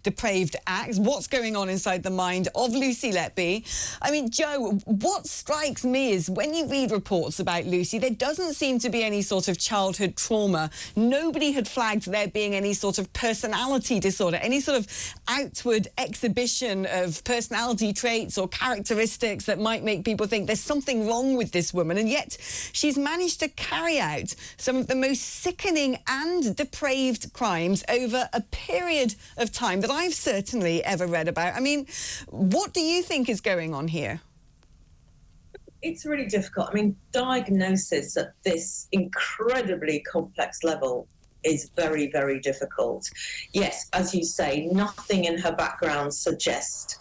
depraved acts. What's going on inside the mind of Lucy Letby? I mean, Jo, what strikes me is when you read reports about Lucy, there doesn't seem to be any sort of childhood trauma. Nobody had flagged there being any sort of personality disorder, any sort of outward exhibition of personality traits or characteristics that might make people think there's something wrong with this woman. And yet she's managed to carry out some of the most sickening and depraved crimes over a period of time that I've certainly ever read about. I mean, what do you think is going on here? It's really difficult. I mean, diagnosis at this incredibly complex level is very, very difficult. Yes, as you say, nothing in her background suggests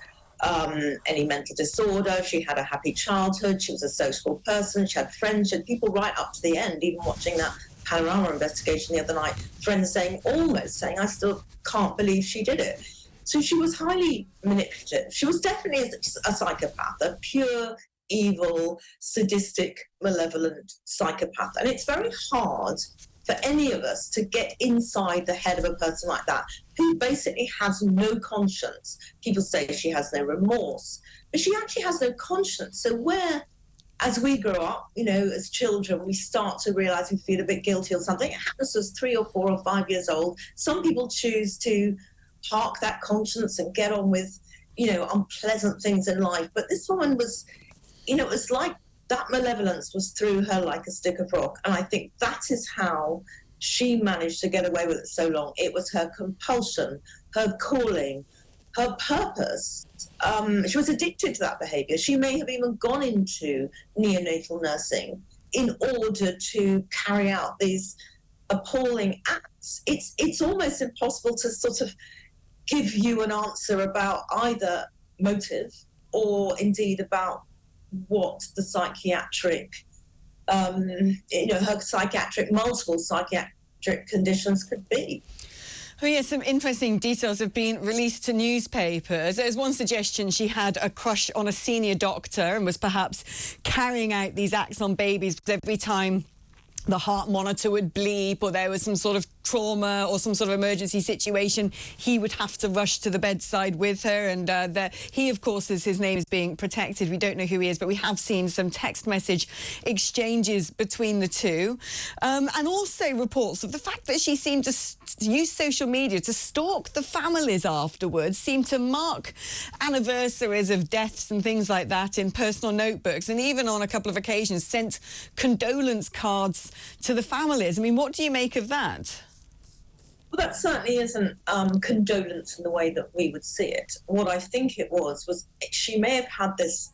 any mental disorder. She had a happy childhood. She was a sociable person. She had friends. She had people right up to the end, even watching that Panorama investigation the other night, friends saying, almost saying, I still can't believe she did it. So she was highly manipulative. She was definitely a psychopath, a pure, evil, sadistic, malevolent psychopath. And it's very hard for any of us to get inside the head of a person like that, who basically has no conscience. People say she has no remorse, but she actually has no conscience. So where, as we grow up, you know, as children, we start to realise we feel a bit guilty or something. It happens to us 3 or 4 or 5 years old. Some people choose to park that conscience and get on with, you know, unpleasant things in life. But this woman was, you know, it was like that malevolence was through her like a stick of rock. And I think that is how she managed to get away with it so long. It was her compulsion, her calling, her purpose. She was addicted to that behaviour. She may have even gone into neonatal nursing in order to carry out these appalling acts. It's almost impossible to sort of give you an answer about either motive or indeed about what the psychiatric, you know, her multiple psychiatric conditions could be. Oh yes, some interesting details have been released to newspapers. There's one suggestion she had a crush on a senior doctor and was perhaps carrying out these acts on babies every time the heart monitor would bleep or there was some sort of trauma or some sort of emergency situation, he would have to rush to the bedside with her. And he, of course, his name is being protected. We don't know who he is, but we have seen some text message exchanges between the two. And also reports of the fact that she seemed to use social media to stalk the families afterwards, seemed to mark anniversaries of deaths and things like that in personal notebooks, and even on a couple of occasions sent condolence cards to the families. I mean, what do you make of that? Well, that certainly isn't condolence in the way that we would see it. What I think it was she may have had this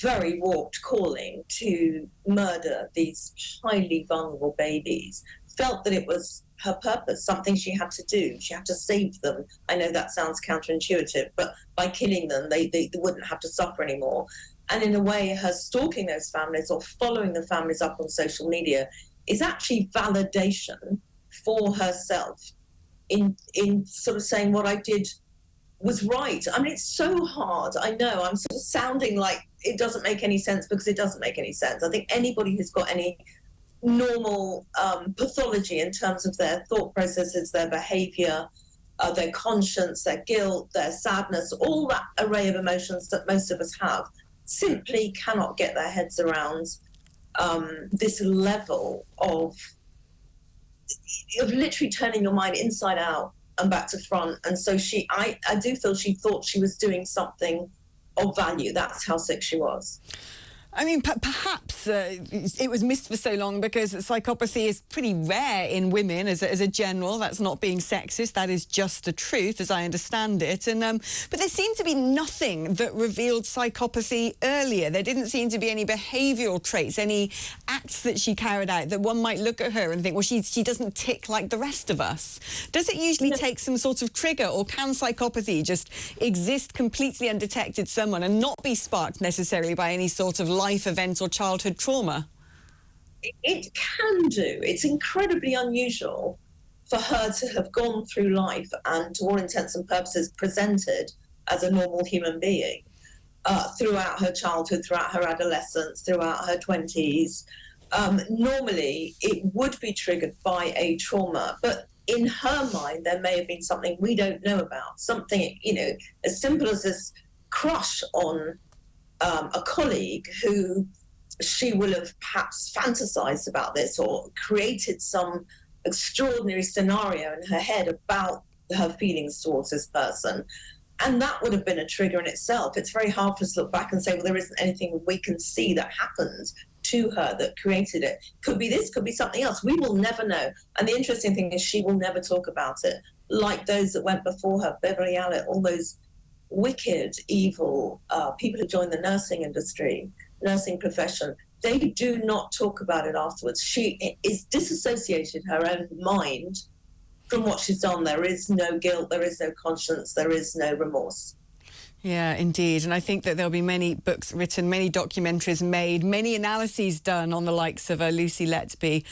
very warped calling to murder these highly vulnerable babies, felt that it was her purpose, something she had to do. She had to save them. I know that sounds counterintuitive, but by killing them, they wouldn't have to suffer anymore. And in a way, her stalking those families or following the families up on social media is actually validation for herself in sort of saying what I did was right. I mean, it's so hard. I know I'm sort of sounding like it doesn't make any sense because it doesn't make any sense. I think anybody who's got any normal pathology in terms of their thought processes, their behaviour, their conscience, their guilt, their sadness, all that array of emotions that most of us have, simply cannot get their heads around this level of literally turning your mind inside out and back to front. And so I do feel she thought she was doing something of value. That's how sick she was. I mean, perhaps it was missed for so long because psychopathy is pretty rare in women as a general. That's not being sexist. That is just the truth, as I understand it. And but there seemed to be nothing that revealed psychopathy earlier. There didn't seem to be any behavioural traits, any acts that she carried out that one might look at her and think, well, she doesn't tick like the rest of us. Does it usually take some sort of trigger, or can psychopathy just exist completely undetected someone and not be sparked necessarily by any sort of life event or childhood trauma? It can do. It's incredibly unusual for her to have gone through life and, to all intents and purposes, presented as a normal human being throughout her childhood, throughout her adolescence, throughout her 20s. Normally, it would be triggered by a trauma, but in her mind, there may have been something we don't know about, something, you know, as simple as this crush on a colleague who she will have perhaps fantasized about this or created some extraordinary scenario in her head about her feelings towards this person. And that would have been a trigger in itself. It's very hard for us to look back and say, well, there isn't anything we can see that happened to her that created it. Could be this, could be something else. We will never know. And the interesting thing is she will never talk about it, like those that went before her, Beverly Allitt, all those wicked, evil people who joined the nursing industry, nursing profession. They do not talk about it afterwards. She is disassociated her own mind from what she's done. There is no guilt, there is no conscience, there is no remorse. Yeah, indeed. And I think that there'll be many books written, many documentaries made, many analyses done on the likes of Lucy Letby.